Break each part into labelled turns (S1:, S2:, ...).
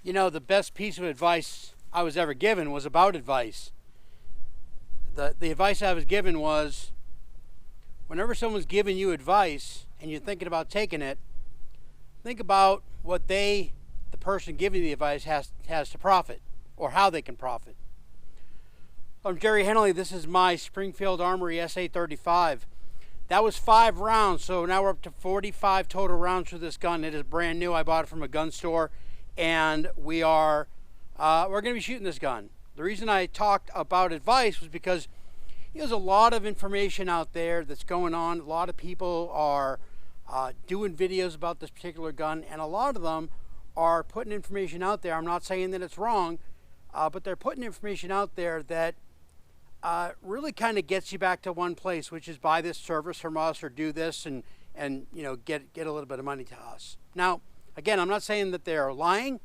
S1: You know, the best piece of advice I was ever given was about advice. The advice I was given was, whenever someone's giving you advice and you're thinking about taking it, think about what the person giving the advice has to profit, or how they can profit. I'm Jerry Henley. This is my Springfield Armory SA-35. That was 5 rounds, so now we're up to 45 total rounds for this gun. It is brand new. I bought it from a gun store, and we're going to be shooting this gun. The reason I talked about advice was because there's a lot of information out there that's going on. A lot of people are doing videos about this particular gun, and a lot of them are putting information out there. I'm not saying that it's wrong, but they're putting information out there that really kind of gets you back to one place, which is buy this service from us or do this and you know, get a little bit of money to us. Now, again, I'm not saying that they're lying.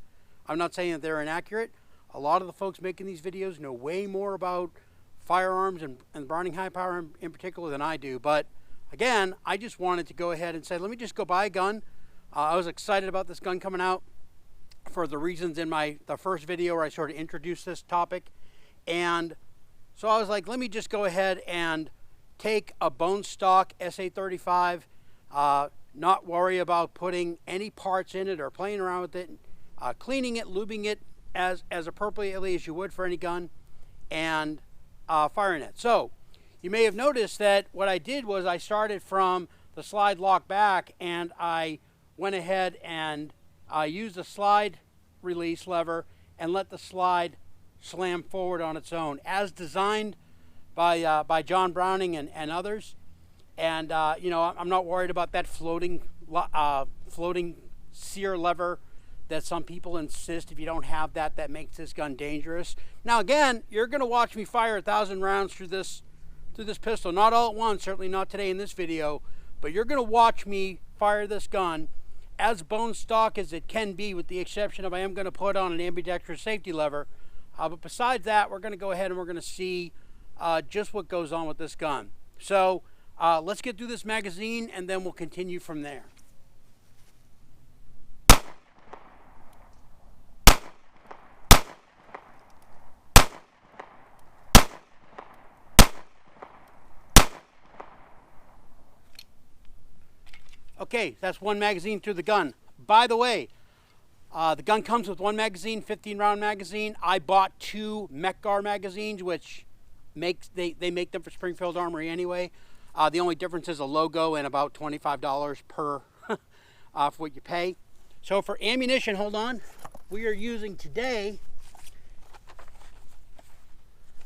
S1: I'm not saying that they're inaccurate. A lot of the folks making these videos know way more about firearms and Browning high power in particular than I do. But again, I just wanted to go ahead and say, let me just go buy a gun. I was excited about this gun coming out for the reasons in the first video where I sort of introduced this topic. And so I was like, let me just go ahead and take a bone stock SA-35, not worry about putting any parts in it or playing around with it, cleaning it, lubing it as appropriately as you would for any gun, and firing it. So you may have noticed that what I did was I started from the slide lock back, and I went ahead and used the slide release lever and let the slide slam forward on its own, as designed by John Browning and others. And you know, I'm not worried about that floating sear lever that some people insist. If you don't have that, that makes this gun dangerous. Now again, you're going to watch me fire 1,000 rounds through this pistol, not all at once, certainly not today in this video, but you're going to watch me fire this gun as bone stock as it can be, with the exception of I am going to put on an ambidextrous safety lever. But besides that, we're going to go ahead and we're going to see just what goes on with this gun. So let's get through this magazine, and then we'll continue from there. Okay, that's one magazine through the gun. By the way, the gun comes with one magazine, 15-round magazine. I bought 2 Mech-Gar magazines, which they make them for Springfield Armory anyway. The only difference is a logo and about $25 per for what you pay. So for ammunition, hold on, we are using today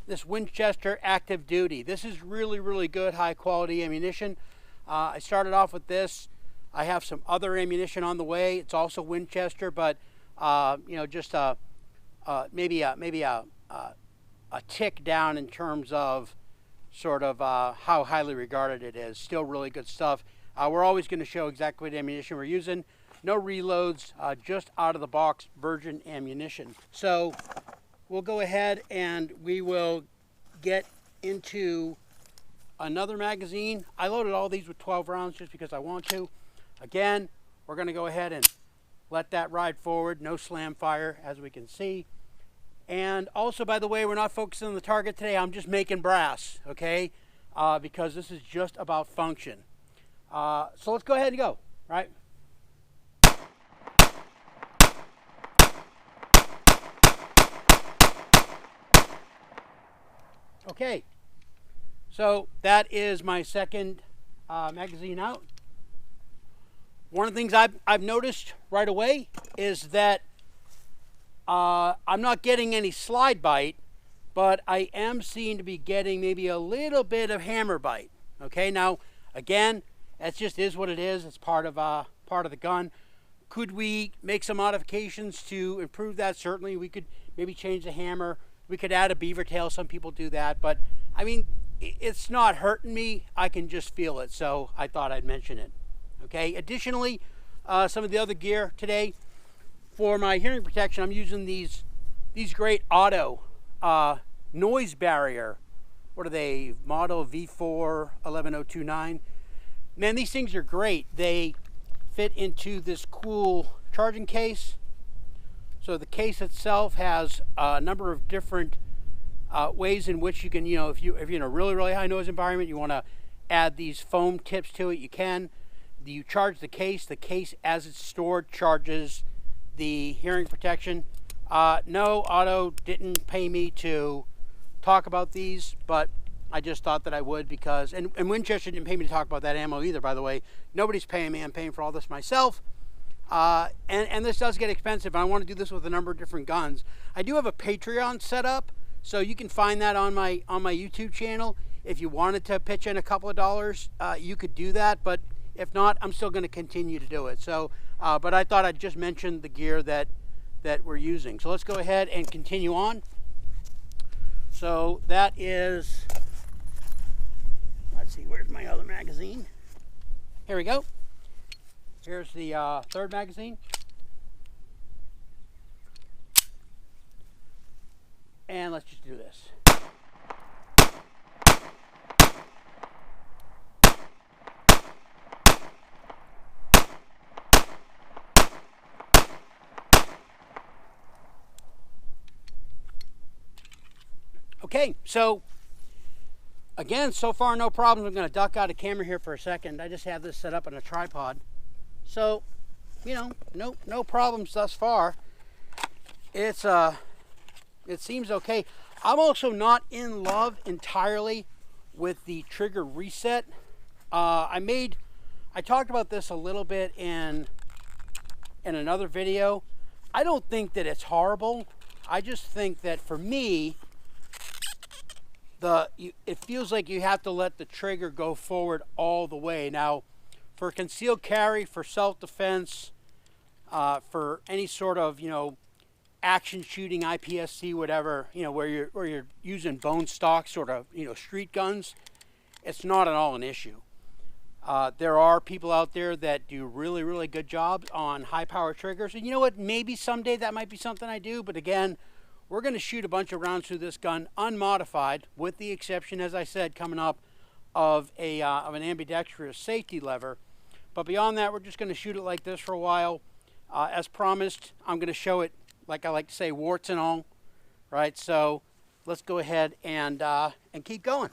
S1: this Winchester Active Duty. This is really, really good, high-quality ammunition. I started off with this. I have some other ammunition on the way. It's also Winchester, but you know, just maybe a tick down in terms of sort of how highly regarded it is. Still really good stuff. We're always going to show exactly what ammunition we're using. No reloads, just out of the box virgin ammunition. So we'll go ahead and we will get into another magazine. I loaded all these with 12 rounds just because I want to. Again, we're going to go ahead and let that ride forward. No slam fire, as we can see. And also, by the way, we're not focusing on the target today. I'm just making brass, okay? Because this is just about function. So let's go ahead and go, right? Okay. So that is my second magazine out. One of the things I've noticed right away is that I'm not getting any slide bite, but I am seeming to be getting maybe a little bit of hammer bite. Okay, now again, that just is what it is. It's part of the gun. Could we make some modifications to improve that? Certainly, we could maybe change the hammer. We could add a beaver tail. Some people do that, but I mean, it's not hurting me. I can just feel it, so I thought I'd mention it. Okay. Additionally, some of the other gear today for my hearing protection, I'm using these great Auto noise barrier. What are they? Model V4 11029. Man, these things are great. They fit into this cool charging case. So the case itself has a number of different ways in which you can, if you're in a really, really high noise environment, you want to add these foam tips to it, you can. You charge the case as it's stored charges the hearing protection. No, Auto didn't pay me to talk about these, but I just thought that I would because, and Winchester didn't pay me to talk about that ammo either, by the way. Nobody's paying me, I'm paying for all this myself. And this does get expensive. I want to do this with a number of different guns. I do have a Patreon set up, so you can find that on my YouTube channel. If you wanted to pitch in a couple of dollars, you could do that, but if not, I'm still going to continue to do it. So, but I thought I'd just mention the gear that we're using. So let's go ahead and continue on. So that is, let's see, where's my other magazine? Here we go. Here's the third magazine. And let's just do this. Okay, so again, so far no problems. I'm going to duck out of camera here for a second. I just have this set up on a tripod. So, no problems thus far. It seems okay. I'm also not in love entirely with the trigger reset. I talked about this a little bit in another video. I don't think that it's horrible. I just think that for me, it feels like you have to let the trigger go forward all the way. Now, for concealed carry, for self-defense, for any sort of, action shooting, IPSC, whatever, where you're using bone stock sort of, street guns, it's not at all an issue. There are people out there that do really, really good jobs on high power triggers. And you know what? Maybe someday that might be something I do. But again, we're going to shoot a bunch of rounds through this gun unmodified, with the exception, as I said, coming up of an ambidextrous safety lever. But beyond that, we're just going to shoot it like this for a while. As promised, I'm going to show it, like I like to say, warts and all. Right? So let's go ahead and keep going.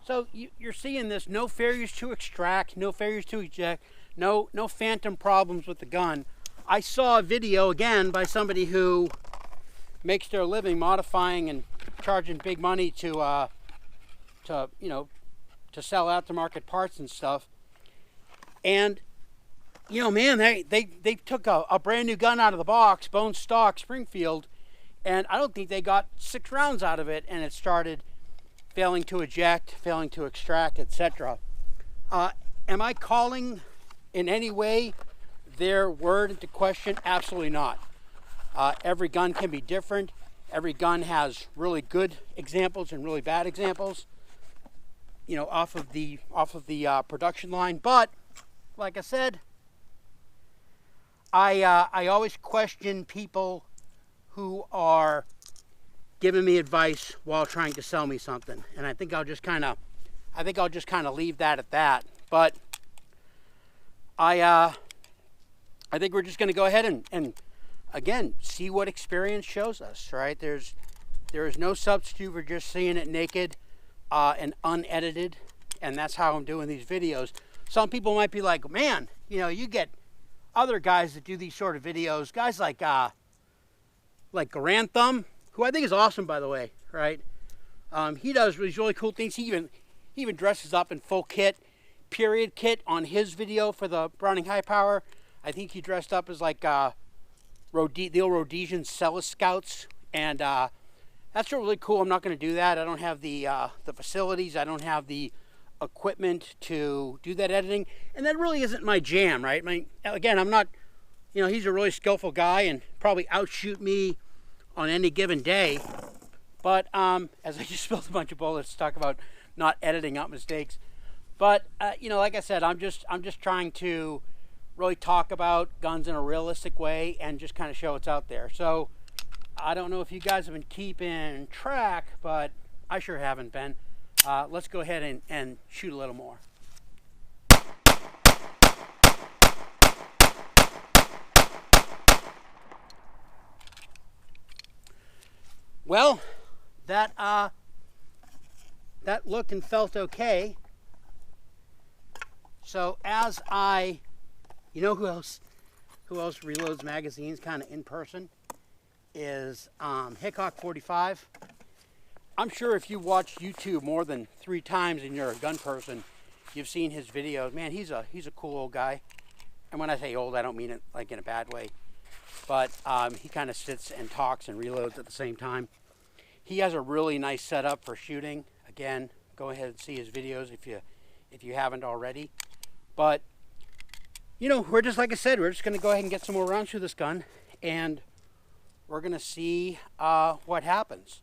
S1: So you're seeing this, no failures to extract, no failures to eject, no phantom problems with the gun. I saw a video, again, by somebody who makes their living modifying and charging big money to sell aftermarket parts and stuff. And, man, they took a brand new gun out of the box, bone stock, Springfield, and I don't think they got 6 rounds out of it, and it started failing to eject, failing to extract, etc. Am I calling in any way their word into question? Absolutely not. Every gun can be different. Every gun has really good examples and really bad examples, off of the production line. But like I said, I always question people who are giving me advice while trying to sell me something, and I think I'll just kind of leave that at that. But I think we're just going to go ahead and again see what experience shows us. Right? There is no substitute for just seeing it naked and unedited, and that's how I'm doing these videos. Some people might be like, man, you get other guys that do these sort of videos, guys like Grantham, who I think is awesome, by the way, right? He does these really cool things. He even dresses up in full kit, period kit on his video for the Browning High Power. I think he dressed up as like the old Rhodesian Celis Scouts, and that's really cool. I'm not going to do that. I don't have the facilities. I don't have the equipment to do that editing, and that really isn't my jam, right? Again, I'm not, he's a really skillful guy and probably outshoot me on any given day, but as I just spilled a bunch of bullets to talk about not editing out mistakes, but like I said, I'm just trying to really talk about guns in a realistic way and just kind of show what's out there. So I don't know if you guys have been keeping track, but I sure haven't been. Let's go ahead and shoot a little more. Well, that looked and felt okay. So as you know who else reloads magazines kind of in person is Hickok 45. I'm sure if you watch YouTube more than 3 times and you're a gun person, you've seen his videos. Man, he's a cool old guy. And when I say old, I don't mean it like in a bad way. But he kind of sits and talks and reloads at the same time. He has a really nice setup for shooting. Again, go ahead and see his videos if you haven't already. But you know, we're just, like I said, we're just going to go ahead and get some more rounds through this gun, and we're going to see what happens.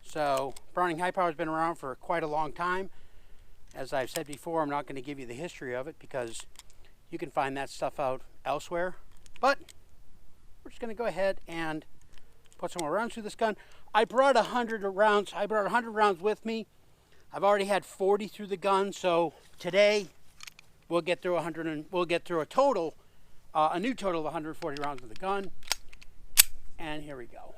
S1: So Browning High Power has been around for quite a long time. As I've said before, I'm not going to give you the history of it because you can find that stuff out elsewhere. But we're just going to go ahead and put some more rounds through this gun. I brought 100 rounds. I brought 100 rounds with me. I've already had 40 through the gun, so today we'll get through 100, and we'll get through a new total of 140 rounds of the gun. And here we go.